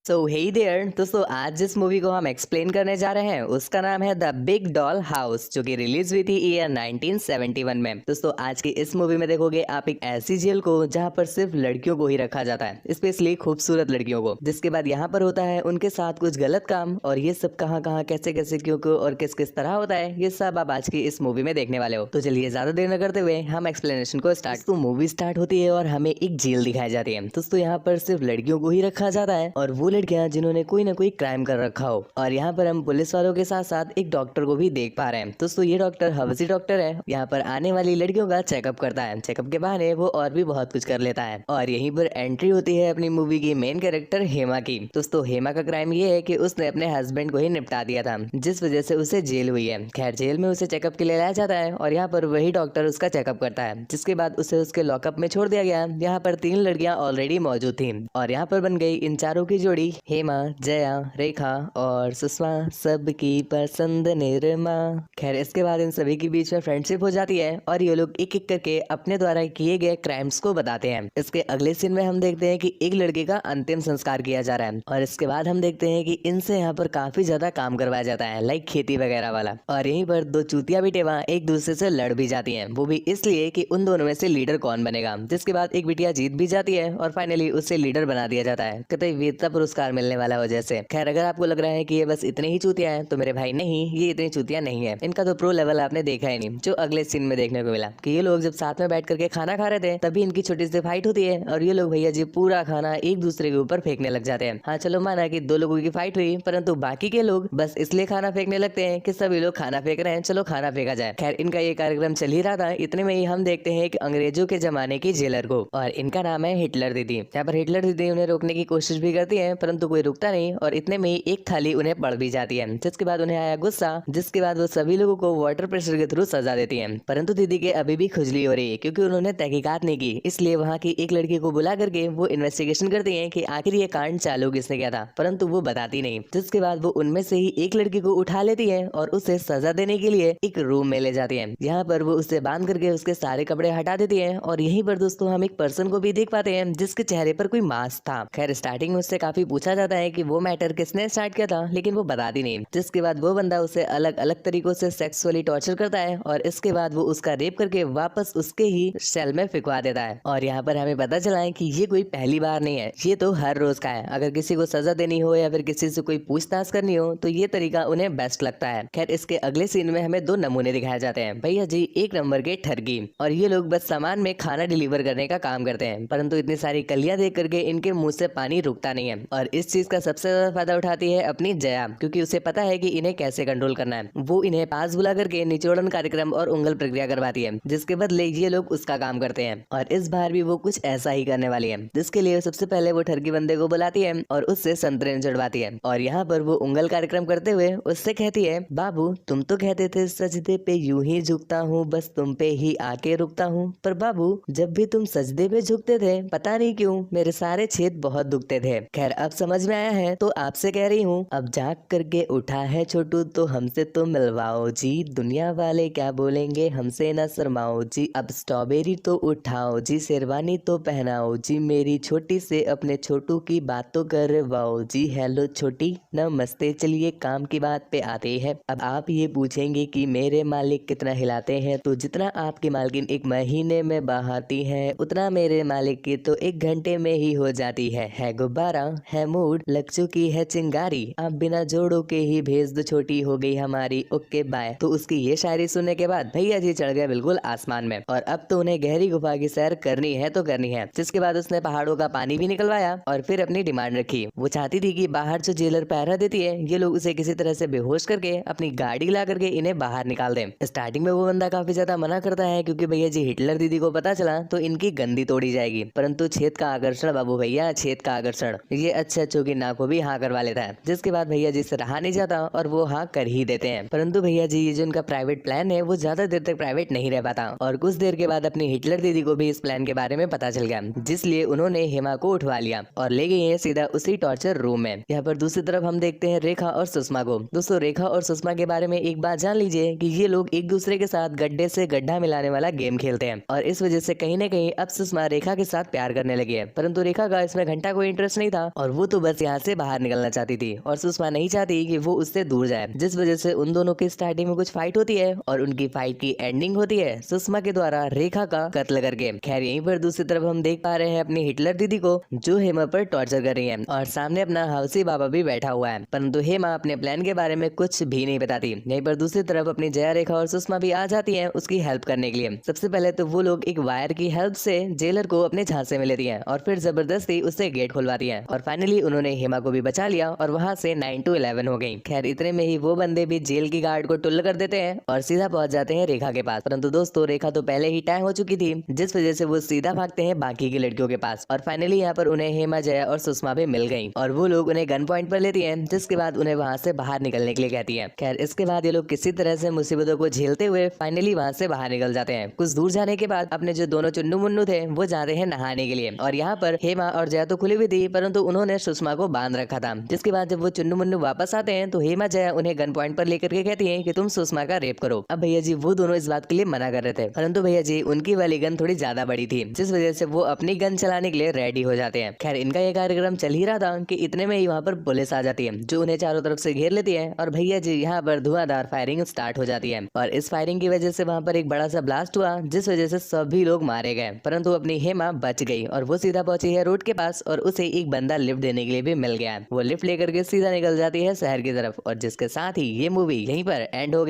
सो हे there दोस्तों, आज जिस मूवी को हम एक्सप्लेन करने जा रहे हैं उसका नाम है द बिग डॉल हाउस, जो कि रिलीज हुई थी ईयर 1971 में। दोस्तों, आज की इस मूवी में देखोगे आप एक ऐसी जेल को जहां पर सिर्फ लड़कियों को ही रखा जाता है, स्पेशली खूबसूरत लड़कियों को। जिसके बाद यहाँ पर होता है उनके साथ कुछ गलत काम, और ये सब कहाँ कहाँ कैसे कैसे क्यों क्यों और किस किस तरह होता है, ये सब आप आज की इस मूवी में देखने वाले हो। तो चलिए ज्यादा देर न करते हुए हम एक्सप्लेनेशन को स्टार्ट। तो मूवी स्टार्ट होती है और हमें एक जेल दिखाई जाती है। दोस्तों, यहाँ पर सिर्फ लड़कियों को ही रखा जाता है, और वो लड़कियां जिन्होंने कोई ना कोई क्राइम कर रखा हो। और यहाँ पर हम पुलिस वालों के साथ साथ एक डॉक्टर को भी देख पा रहे हैं। दोस्तों, ये डॉक्टर हवसी डॉक्टर है, यहाँ पर आने वाली लड़कियों का चेकअप करता है। चेकअप के बहाने वो और भी बहुत कुछ कर लेता है। और यहीं पर एंट्री होती है अपनी मूवी की मेन कैरेक्टर हेमा की। दोस्तों, हेमा का क्राइम ये है कि उसने अपने हस्बैंड को ही निपटा दिया था, जिस वजह से उसे जेल हुई है। खैर, जेल में उसे चेकअप के लिए लाया जाता है और यहाँ पर वही डॉक्टर उसका चेकअप करता है, जिसके बाद उसे उसके लॉकअप में छोड़ दिया गया। यहाँ पर 3 लड़कियां ऑलरेडी मौजूद थी और यहाँ पर बन गई इन चारों की जोड़ी हेमा, जया, रेखा और सुषमा, सबकी पसंद निरमा। खैर, इसके बाद इन सभी के बीच में फ्रेंडशिप हो जाती है और ये लोग एक एक करके अपने द्वारा किए गए क्राइम्स को बताते हैं। इसके अगले सीन में हम देखते हैं कि एक लड़के का अंतिम संस्कार किया जा रहा है, और इसके बाद हम देखते हैं कि इनसे यहाँ पर काफी ज्यादा काम करवाया जाता है, लाइक खेती वगैरह वाला। और यहीं पर 2 चूतिया बिटिया एक दूसरे से लड़ भी जाती हैं, वो भी इसलिए कि उन दोनों में से लीडर कौन बनेगा। जिसके बाद एक बिटिया जीत भी जाती है और फाइनली उससे लीडर बना दिया जाता है, कहते वीरता पुरस्कार मिलने वाला हो जैसे। खैर, अगर आपको लग रहा है कि ये बस इतने ही चूतिया हैं, तो मेरे भाई नहीं, ये इतनी चूतिया नहीं है। इनका तो प्रो लेवल आपने देखा ही नहीं, जो अगले सीन में देखने को मिला कि ये लोग जब साथ में बैठ करके खाना खा रहे थे तभी इनकी छोटी सी फाइट होती है, और ये लोग भैया जी पूरा खाना एक दूसरे के ऊपर फेंकने लग जाते हैं। हाँ, चलो माना कि 2 लोगों की फाइट हुई, परंतु बाकी के लोग बस इसलिए खाना फेंकने लगते हैं कि सभी लोग खाना फेंक रहे हैं, चलो खाना फेंका जाए। खैर, इनका ये कार्यक्रम चल ही रहा था, इतने में ही हम देखते हैं कि अंग्रेजों के जमाने की जेलर को, और इनका नाम है हिटलर दीदी। यहाँ पर हिटलर दीदी उन्हें रोकने की कोशिश भी करती है, परंतु कोई रुकता नहीं, और इतने में ही एक थाली उन्हें पड़ भी जाती है। जिसके बाद उन्हें आया गुस्सा, जिसके बाद वो सभी लोगों को वाटर प्रेशर के थ्रू सजा देती है। परंतु दीदी के अभी भी खुजली हो रही है, क्योंकि उन्होंने तहकीकात नहीं की। इसलिए वहाँ की एक लड़की को बुला करके वो इन्वेस्टिगेशन करती है कि आखिर ये कांड चालू किसने किया था, परंतु वो बताती नहीं। जिसके बाद वो उनमें से ही एक लड़की को उठा लेती है और उसे सजा देने के लिए एक रूम में ले जाती है। यहाँ पर वो उसे बांध करके उसके सारे कपड़े हटा देती है, और यहीं पर दोस्तों हम एक पर्सन को भी देख पाते हैं जिसके चेहरे पर कोई मास्क था। खैर, स्टार्टिंग में उससे काफी पूछा जाता है कि वो मैटर किसने स्टार्ट किया था, लेकिन वो बताती नहीं। जिसके बाद वो बंदा उसे अलग अलग तरीकों से सेक्सुअली टॉर्चर करता है, और इसके बाद वो उसका रेप करके वापस उसके ही सेल में फिकवा देता है। और यहाँ पर हमें पता चला है कि ये कोई पहली बार नहीं है, ये तो हर रोज का है। अगर किसी को सजा देनी हो या फिर किसी से कोई पूछताछ करनी हो तो ये तरीका उन्हें बेस्ट लगता है। खैर, इसके अगले सीन में हमें 2 नमूने दिखाए जाते हैं, भैया जी 1 नंबर के ठगी, और ये लोग बस सामान में खाना डिलीवर करने का काम करते हैं। परंतु इतनी सारी कलियां देख करके इनके मुंह से पानी रुकता नहीं है, और इस चीज का सबसे ज्यादा फायदा उठाती है अपनी जया, क्योंकि उसे पता है कि इन्हें कैसे कंट्रोल करना है। वो इन्हें पास बुला करके निचोड़न कार्यक्रम और उंगल प्रक्रिया करवाती है, जिसके बदले ये लोग उसका काम करते हैं। और इस बार भी वो कुछ ऐसा ही करने वाली है, जिसके लिए सबसे पहले वो ठगी बंदे को बुलाती है और उससे संतरे चढ़वाती है। और यहाँ पर वो उंगल कार्यक्रम करते हुए उससे कहती है, बाबू तुम तो कहते थे सजदे पे यूं ही झुकता हूँ, बस तुम पे ही आके रुकता हूँ, पर बाबू जब भी तुम सजदे पे झुकते थे पता नहीं क्यों मेरे सारे छेद बहुत दुखते थे। खैर, अब समझ में आया है तो आपसे कह रही हूँ, अब जाग करके उठा है छोटू तो हमसे तो मिलवाओ जी, दुनिया वाले क्या बोलेंगे हमसे ना शर्माओ जी, अब स्ट्रॉबेरी तो उठाओ जी, शेरवानी तो पहनाओ जी, मेरी छोटी से अपने छोटू की बात तो करवाओ जी, हेलो छोटी नमस्ते, चलिए काम की बात पे आते हैं। अब आप ये पूछेंगे कि मेरे मालिक कितना हिलाते हैं, तो जितना आपकी मालकिन 1 महीने में बहाती है उतना मेरे मालिक की तो 1 घंटे में ही हो जाती है गुब्बारा, है मूड, लग चुकी है चिंगारी, आप बिना जोड़ों के ही भेज दो छोटी हो गई हमारी, ओके बाय। तो उसकी ये शायरी सुनने के बाद भैया जी चढ़ गए बिल्कुल आसमान में, और अब तो उन्हें गहरी गुफा की सैर करनी है तो करनी है। जिसके बाद उसने पहाड़ों का पानी भी निकलवाया और फिर अपनी डिमांड रखी। वो चाहती थी कि बाहर जो जेलर पहरा देती है ये लोग उसे किसी तरह से बेहोश करके अपनी गाड़ी ला करके इन्हें बाहर निकाल दें। स्टार्टिंग में वो बंदा काफी ज्यादा मना करता है, क्योंकि भैया जी हिटलर दीदी को पता चला तो इनकी गंदी तोड़ी जाएगी। परंतु छेद का आकर्षण बाबू भैया, छेद का आकर्षण, ये अच्छे अच्छों की नाक को भी हाँ करवा लेता है। जिसके बाद भैया जी से रहा नहीं जाता और वो हाँ कर ही देते हैं। परंतु भैया जी ये जो उनका प्राइवेट प्लान है वो ज्यादा देर तक प्राइवेट नहीं रह पाता, और कुछ देर के बाद अपनी हिटलर दीदी को भी इस प्लान के बारे में पता चल गया, जिसलिए उन्होंने हेमा को उठवा लिया और ले गई है सीधा उसी टॉर्चर रूम में। यहाँ पर दूसरी तरफ हम देखते हैं रेखा और सुषमा को। दोस्तों, रेखा और सुषमा के बारे में एक बात जान लीजिए कि ये लोग एक दूसरे के साथ गड्ढे से गड्ढा मिलाने वाला गेम खेलते हैं, और इस वजह से कहीं न कहीं अब सुषमा रेखा के साथ प्यार करने लगी है। परंतु रेखा का इसमें घंटा कोई इंटरेस्ट नहीं था, और वो तो बस यहाँ से बाहर निकलना चाहती थी और सुषमा नहीं चाहती कि वो उससे दूर जाए, जिस वजह से उन दोनों की स्टार्टिंग में कुछ फाइट होती है और उनकी फाइट की एंडिंग होती है सुषमा के द्वारा रेखा का कत्ल करके। खैर यहीं पर दूसरी तरफ हम देख पा रहे हैं अपनी हिटलर दीदी को जो हेमा पर टॉर्चर कर रही है और सामने अपना हवसी बाबा भी बैठा हुआ है, परंतु हेमा अपने प्लान के बारे में कुछ भी नहीं बताती। यहीं पर दूसरी तरफ अपनी जया रेखा और सुषमा भी आ जाती है उसकी हेल्प करने के लिए। सबसे पहले तो वो लोग एक वायर की हेल्प से जेलर को अपने झांसे में लेती है और फिर जबरदस्ती उससे गेट खुलवाती है और फाइनली उन्होंने हेमा को भी बचा लिया और वहां से 9 to 11 हो गई। खैर इतने में ही वो बंदे भी जेल की गार्ड को टुल्ल कर देते हैं और सीधा पहुंच जाते हैं रेखा के पास, परंतु दोस्तों रेखा तो पहले ही टाइम हो चुकी थी, जिस वजह से वो सीधा भागते हैं बाकी की लड़कियों के पास और फाइनली यहाँ पर उन्हें हेमा, जया और सुषमा भी मिल गई और वो लोग उन्हें गन पॉइंट पर लेती है, जिसके बाद उन्हें वहां से बाहर निकलने के लिए कहती है। खैर इसके बाद ये लोग किसी तरह से मुसीबतों को झेलते हुए फाइनली वहां से बाहर निकल जाते हैं। कुछ दूर जाने के बाद अपने जो दोनों चुन्नू मुन्नू थे वो जाते हैं नहाने के लिए और यहाँ पर हेमा और जया तो खुली हुई थी, परंतु उन्होंने सुषमा को बांध रखा था। जिसके बाद जब वो चुन्नू मुन्नू वापस आते हैं तो हेमा जया उन्हें गन पॉइंट पर लेकर के कहती है कि तुम सुषमा का रेप करो। अब भैया जी वो दोनों इस बात के लिए मना कर रहे थे, परंतु भैया जी उनकी वाली गन थोड़ी ज्यादा बड़ी थी, जिस वजह से वो अपनी गन चलाने के लिए रेडी हो जाते हैं। खैर इनका ये कार्यक्रम चल ही रहा था कि इतने में ही वहाँ पर पुलिस आ जाती है जो उन्हें चारों तरफ से घेर लेती है और भैया जी यहाँ पर धुआंधार फायरिंग स्टार्ट हो जाती है और इस फायरिंग की वजह से वहाँ पर एक बड़ा सा ब्लास्ट हुआ, जिस वजह से सभी लोग मारे गए, परंतु अपनी हेमा बच गई और वो सीधा पहुंची है रोड के पास और उसे एक बंदा लिफ्ट देने के लिए भी मिल गया। वो लिफ्ट लेकर के सीधा निकल जाती है शहर की तरफ और जिसके साथ ही ये मूवी यहीं पर एंड हो गई।